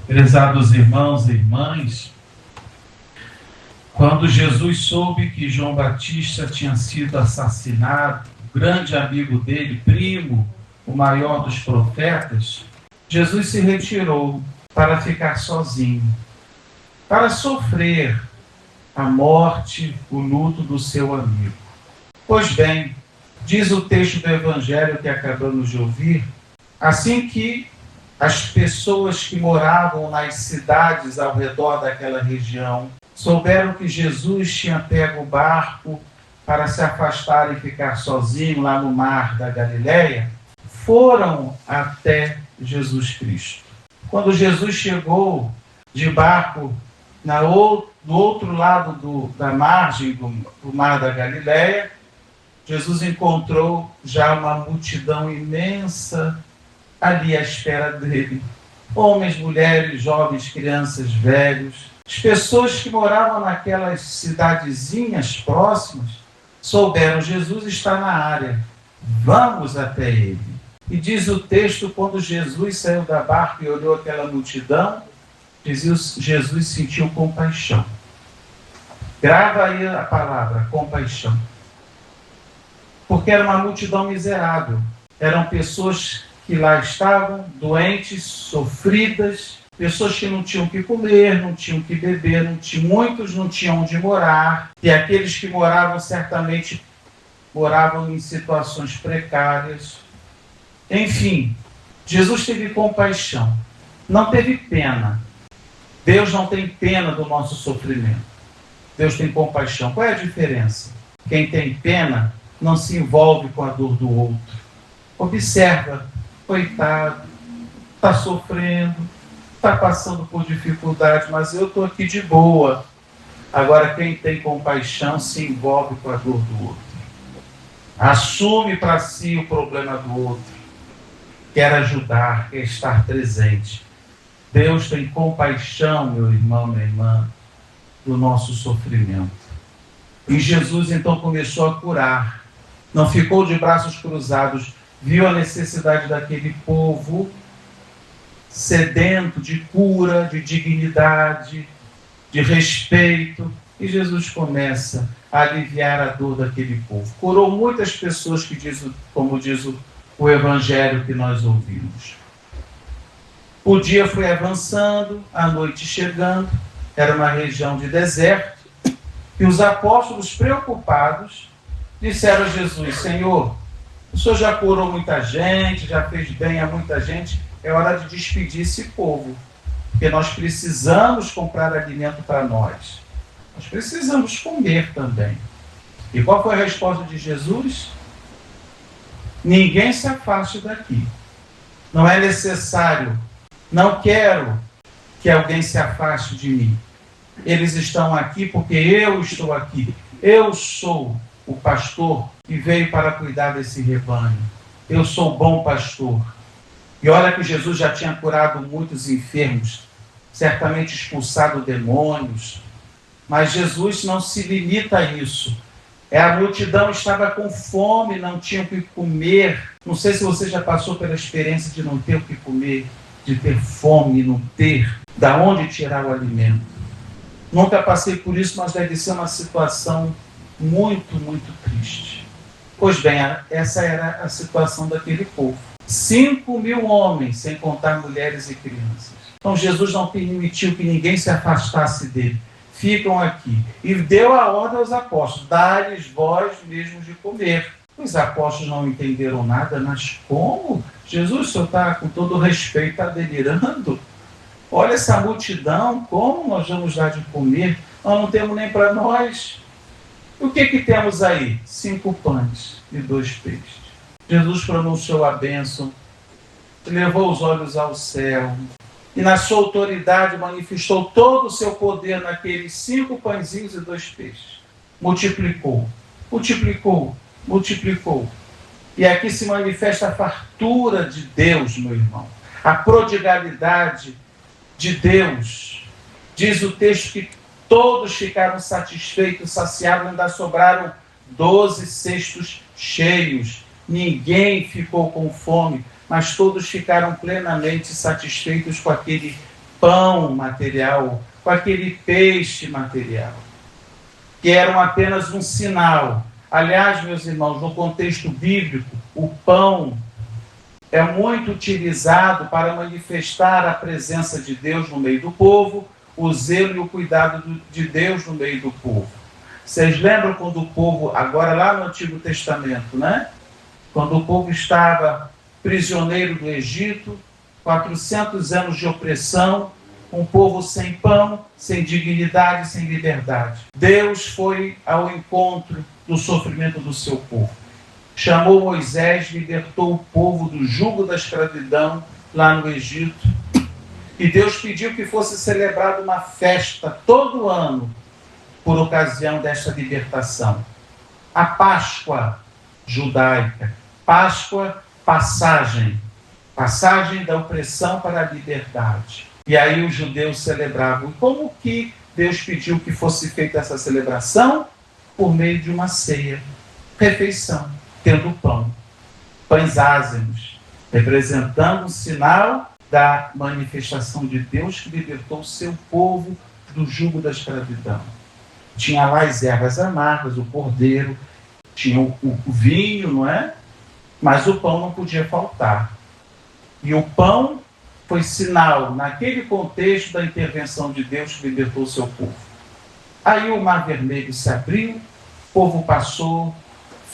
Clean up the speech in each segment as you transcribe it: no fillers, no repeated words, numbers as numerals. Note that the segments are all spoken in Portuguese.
Prezados irmãos e irmãs, quando Jesus soube que João Batista tinha sido assassinado, o grande amigo dele, primo, o maior dos profetas, Jesus se retirou para ficar sozinho, para sofrer a morte, o luto do seu amigo. Pois bem, diz o texto do Evangelho que acabamos de ouvir, assim que as pessoas que moravam nas cidades ao redor daquela região souberam que Jesus tinha pego o barco para se afastar e ficar sozinho lá no mar da Galileia, foram até Jesus Cristo. Quando Jesus chegou de barco do outro lado da margem do mar da Galileia, Jesus encontrou já uma multidão imensa ali à espera dele. Homens, mulheres, jovens, crianças, velhos. As pessoas que moravam naquelas cidadezinhas próximas souberam: Jesus está na área, vamos até ele. E diz o texto, quando Jesus saiu da barca e olhou aquela multidão, Jesus sentiu compaixão. Grava aí a palavra, compaixão. Porque era uma multidão miserável. Eram pessoas que lá estavam, doentes, sofridas, pessoas que não tinham o que comer, não tinham o que beber, muitos não tinham onde morar, e aqueles que moravam certamente moravam em situações precárias. Enfim, Jesus teve compaixão, não teve pena. Deus não tem pena do nosso sofrimento. Deus tem compaixão. Qual é a diferença? Quem tem pena não se envolve com a dor do outro. Observa, coitado, está sofrendo, está passando por dificuldade, mas eu estou aqui de boa. Agora, quem tem compaixão se envolve com a dor do outro. Assume para si o problema do outro. Quer ajudar, quer estar presente. Deus tem compaixão, meu irmão, minha irmã, do nosso sofrimento. E Jesus então começou a curar. Não ficou de braços cruzados, viu a necessidade daquele povo sedento de cura, de dignidade, de respeito. E Jesus começa a aliviar a dor daquele povo. Curou muitas pessoas, como diz o Evangelho que nós ouvimos. O dia foi avançando, a noite chegando, era uma região de deserto, e os apóstolos, preocupados, disseram a Jesus: Senhor, o Senhor já curou muita gente, já fez bem a muita gente, é hora de despedir esse povo, porque nós precisamos comprar alimento para nós. Nós precisamos comer também. E qual foi a resposta de Jesus? Ninguém se afaste daqui. Não é necessário. Não quero que alguém se afaste de mim. Eles estão aqui porque eu estou aqui. Eu sou o pastor que veio para cuidar desse rebanho. Eu sou o bom pastor. E olha que Jesus já tinha curado muitos enfermos, certamente expulsado demônios. Mas Jesus não se limita a isso. A multidão estava com fome, não tinha o que comer. Não sei se você já passou pela experiência de não ter o que comer, de ter fome e não ter da onde tirar o alimento. Nunca passei por isso, mas deve ser uma situação muito, muito triste. Pois bem, essa era a situação daquele povo. 5.000 homens, sem contar mulheres e crianças. Então Jesus não permitiu que ninguém se afastasse dele. Ficam aqui. E deu a ordem aos apóstolos: dá-lhes vós mesmos de comer. Os apóstolos não entenderam nada, mas como? Jesus, o senhor está, com todo respeito, está delirando? Olha essa multidão, como nós vamos dar de comer? Nós não temos nem para nós. E o que temos aí? 5 pães e 2 peixes. Jesus pronunciou a bênção, levou os olhos ao céu, e na sua autoridade manifestou todo o seu poder naqueles 5 pãezinhos e 2 peixes. Multiplicou, multiplicou, multiplicou. E aqui se manifesta a fartura de Deus, meu irmão. A prodigalidade de Deus. Diz o texto que todos ficaram satisfeitos, saciados, ainda sobraram 12 cestos cheios. Ninguém ficou com fome, mas todos ficaram plenamente satisfeitos com aquele pão material, com aquele peixe material, que eram apenas um sinal. Aliás, meus irmãos, no contexto bíblico, o pão é muito utilizado para manifestar a presença de Deus no meio do povo, o zelo e o cuidado de Deus no meio do povo. Vocês lembram quando o povo, agora lá no Antigo Testamento, né? Quando o povo estava prisioneiro do Egito, 400 anos de opressão, um povo sem pão, sem dignidade, sem liberdade. Deus foi ao encontro do sofrimento do seu povo. Chamou Moisés, libertou o povo do jugo da escravidão lá no Egito. E Deus pediu que fosse celebrada uma festa todo ano por ocasião desta libertação. A Páscoa judaica. Páscoa, passagem da opressão para a liberdade. E aí os judeus celebravam. E como que Deus pediu que fosse feita essa celebração? Por meio de uma ceia, refeição, tendo pão, pães ázimos, representando o sinal da manifestação de Deus que libertou o seu povo do jugo da escravidão. Tinha lá as ervas amargas, o cordeiro, tinha o vinho, não é? Mas o pão não podia faltar. E o pão foi sinal, naquele contexto, da intervenção de Deus que libertou o seu povo. Aí o Mar Vermelho se abriu, o povo passou,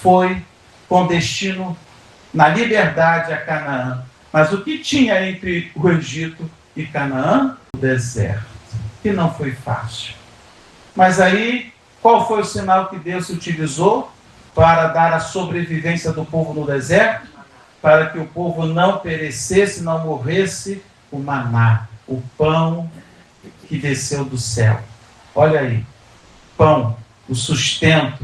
foi com destino na liberdade a Canaã. Mas o que tinha entre o Egito e Canaã? O deserto, que não foi fácil. Mas aí, qual foi o sinal que Deus utilizou para dar a sobrevivência do povo no deserto? Para que o povo não perecesse, não morresse? O maná, o pão que desceu do céu. Olha aí, pão, o sustento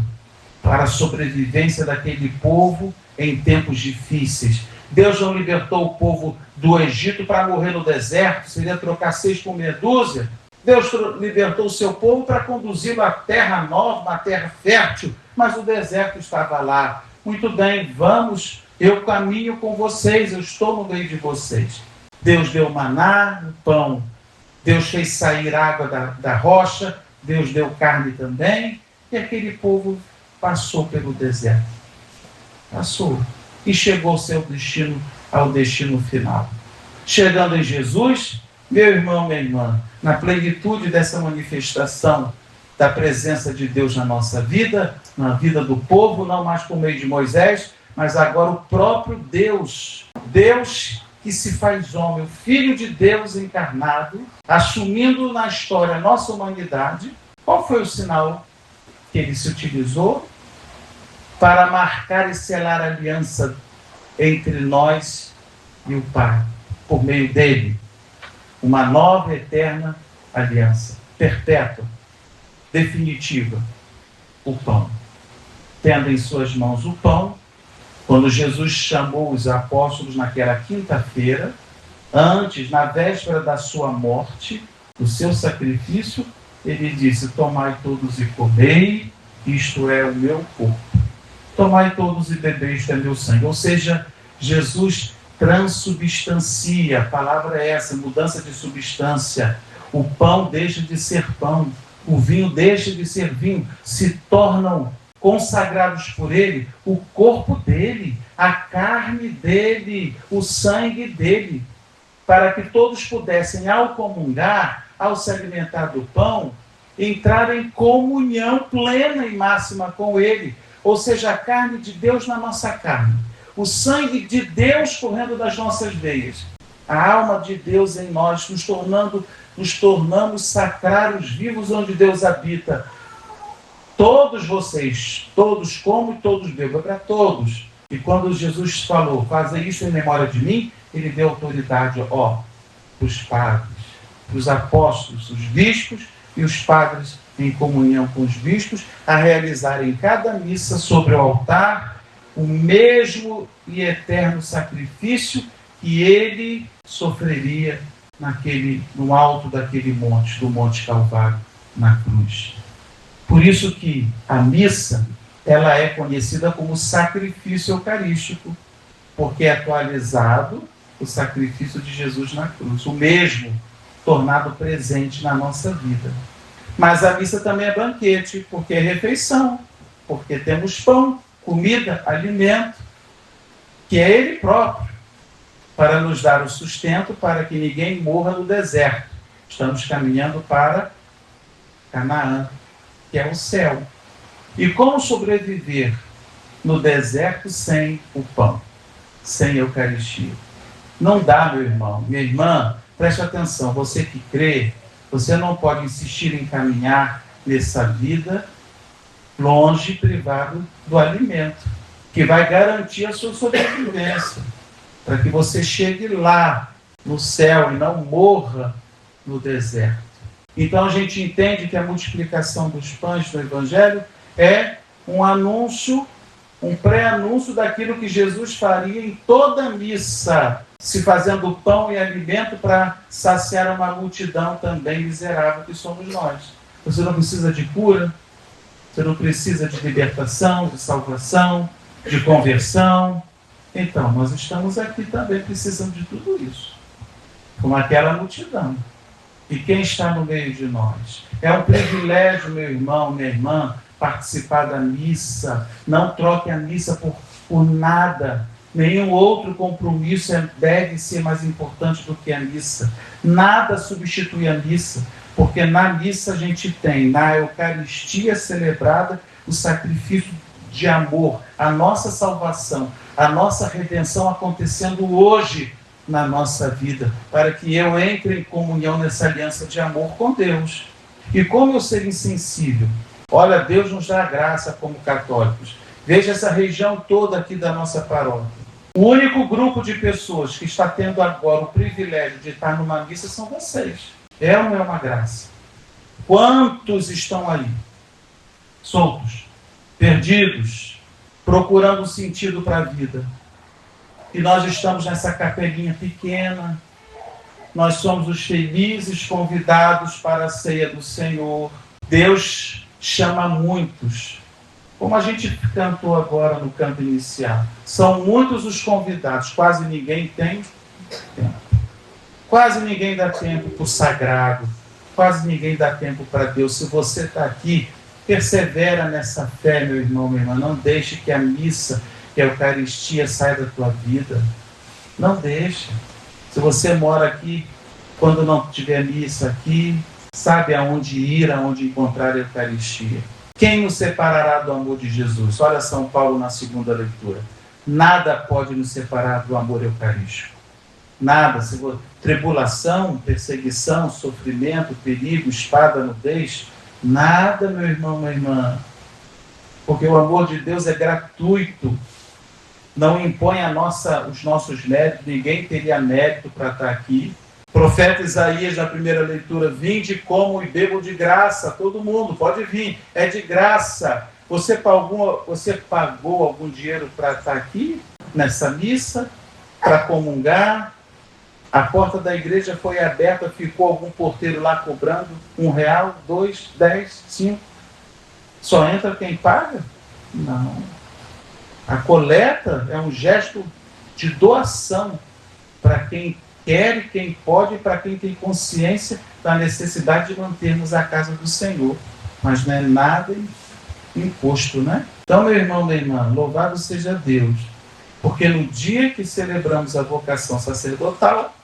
para a sobrevivência daquele povo em tempos difíceis. Deus não libertou o povo do Egito para morrer no deserto, seria trocar 6 por meia dúzia. Deus libertou o seu povo para conduzi-lo à terra nova, uma terra fértil, mas o deserto estava lá. Muito bem, vamos, eu caminho com vocês, eu estou no meio de vocês. Deus deu maná, o pão. Deus fez sair água da rocha, Deus deu carne também, e aquele povo passou pelo deserto. Passou. E chegou ao destino final. Chegando em Jesus, meu irmão, minha irmã, na plenitude dessa manifestação da presença de Deus na nossa vida, na vida do povo, não mais por meio de Moisés, mas agora o próprio Deus, Deus que se faz homem, o Filho de Deus encarnado, assumindo na história a nossa humanidade. Qual foi o sinal que ele se utilizou para marcar e selar a aliança entre nós e o Pai? Por meio dele, uma nova e eterna aliança, perpétua, definitiva, o pão. Tendo em suas mãos o pão, quando Jesus chamou os apóstolos naquela quinta-feira, antes, na véspera da sua morte, do seu sacrifício, ele disse: tomai todos e comei, isto é o meu corpo. Tomai todos e bebei, isto é meu sangue. Ou seja, Jesus transubstancia, a palavra é essa, mudança de substância. O pão deixa de ser pão, o vinho deixa de ser vinho, se tornam consagrados por ele o corpo dele, a carne dele, o sangue dele, para que todos pudessem, ao comungar, ao se alimentar do pão, entrar em comunhão plena e máxima com ele. Ou seja, a carne de Deus na nossa carne, o sangue de Deus correndo das nossas veias, a alma de Deus em nós, nos tornamos sacrários vivos onde Deus habita. Todos vocês, todos comam e todos bebam, para todos. E quando Jesus falou, fazei isso em memória de mim, ele deu autoridade, para os padres, para os apóstolos, os bispos e os padres em comunhão com os bispos, a realizarem cada missa sobre o altar o mesmo e eterno sacrifício que ele sofreria no alto daquele monte, do Monte Calvário, na cruz. Por isso que a missa, ela é conhecida como sacrifício eucarístico, porque é atualizado o sacrifício de Jesus na cruz. O mesmo tornado presente na nossa vida. Mas a missa também é banquete, porque é refeição, porque temos pão, comida, alimento, que é Ele próprio, para nos dar o sustento para que ninguém morra no deserto. Estamos caminhando para Canaã, que é o céu. E como sobreviver no deserto sem o pão, sem a Eucaristia? Não dá, meu irmão, minha irmã, preste atenção, você que crê, você não pode insistir em caminhar nessa vida longe, privado do alimento, que vai garantir a sua sobrevivência, para que você chegue lá no céu e não morra no deserto. Então a gente entende que a multiplicação dos pães no Evangelho é um anúncio, um pré-anúncio daquilo que Jesus faria em toda a missa, se fazendo pão e alimento para saciar uma multidão também miserável que somos nós. Você não precisa de cura, você não precisa de libertação, de salvação, de conversão. Então, nós estamos aqui também precisando de tudo isso, como aquela multidão. E quem está no meio de nós? É um privilégio, meu irmão, minha irmã, participar da missa. Não troque a missa por nada. Nenhum outro compromisso deve ser mais importante do que a missa. Nada substitui a missa, porque na missa a gente tem, na Eucaristia celebrada, o sacrifício de amor, a nossa salvação, a nossa redenção acontecendo hoje na nossa vida, para que eu entre em comunhão nessa aliança de amor com Deus. E como eu ser insensível? Olha, Deus nos dá graça como católicos. Veja essa região toda aqui da nossa paróquia. O único grupo de pessoas que está tendo agora o privilégio de estar numa missa são vocês. É ou não é uma graça? Quantos estão aí? Soltos, perdidos, procurando um sentido para a vida. E nós estamos nessa capelinha pequena. Nós somos os felizes convidados para a ceia do Senhor. Deus chama muitos. Como a gente cantou agora no canto inicial. São muitos os convidados. Quase ninguém tem tempo. Quase ninguém dá tempo para o sagrado. Quase ninguém dá tempo para Deus. Se você está aqui, persevera nessa fé, meu irmão, minha irmã. Não deixe que a missa, que a Eucaristia saia da tua vida. Não deixe. Se você mora aqui, quando não tiver missa aqui, sabe aonde ir, aonde encontrar a Eucaristia. Quem nos separará do amor de Jesus? Olha São Paulo na segunda leitura. Nada pode nos separar do amor eucarístico. Nada. Tribulação, perseguição, sofrimento, perigo, espada, nudez. Nada, meu irmão, minha irmã. Porque o amor de Deus é gratuito. Não impõe os nossos méritos. Ninguém teria mérito para estar aqui. Profeta Isaías, na primeira leitura, vinde, comam e bebam de graça. Todo mundo, pode vir. É de graça. Você pagou algum dinheiro para estar aqui, nessa missa, para comungar? A porta da igreja foi aberta, ficou algum porteiro lá cobrando R$1, R$2, R$10, R$5? Só entra quem paga? Não. A coleta é um gesto de doação para quem quer e quem pode, para quem tem consciência da necessidade de mantermos a casa do Senhor. Mas não é nada imposto, né? Então, meu irmão, minha irmã, louvado seja Deus, porque no dia que celebramos a vocação sacerdotal,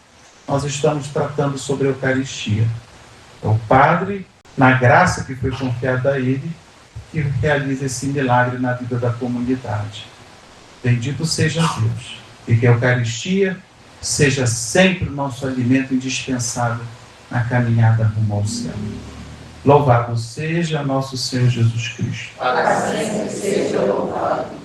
nós estamos tratando sobre a Eucaristia. É o Padre, na graça que foi confiada a ele, que realiza esse milagre na vida da comunidade. Bendito seja Deus. E que a Eucaristia seja sempre o nosso alimento indispensável na caminhada rumo ao céu. Louvado seja nosso Senhor Jesus Cristo. Para sempre seja louvado.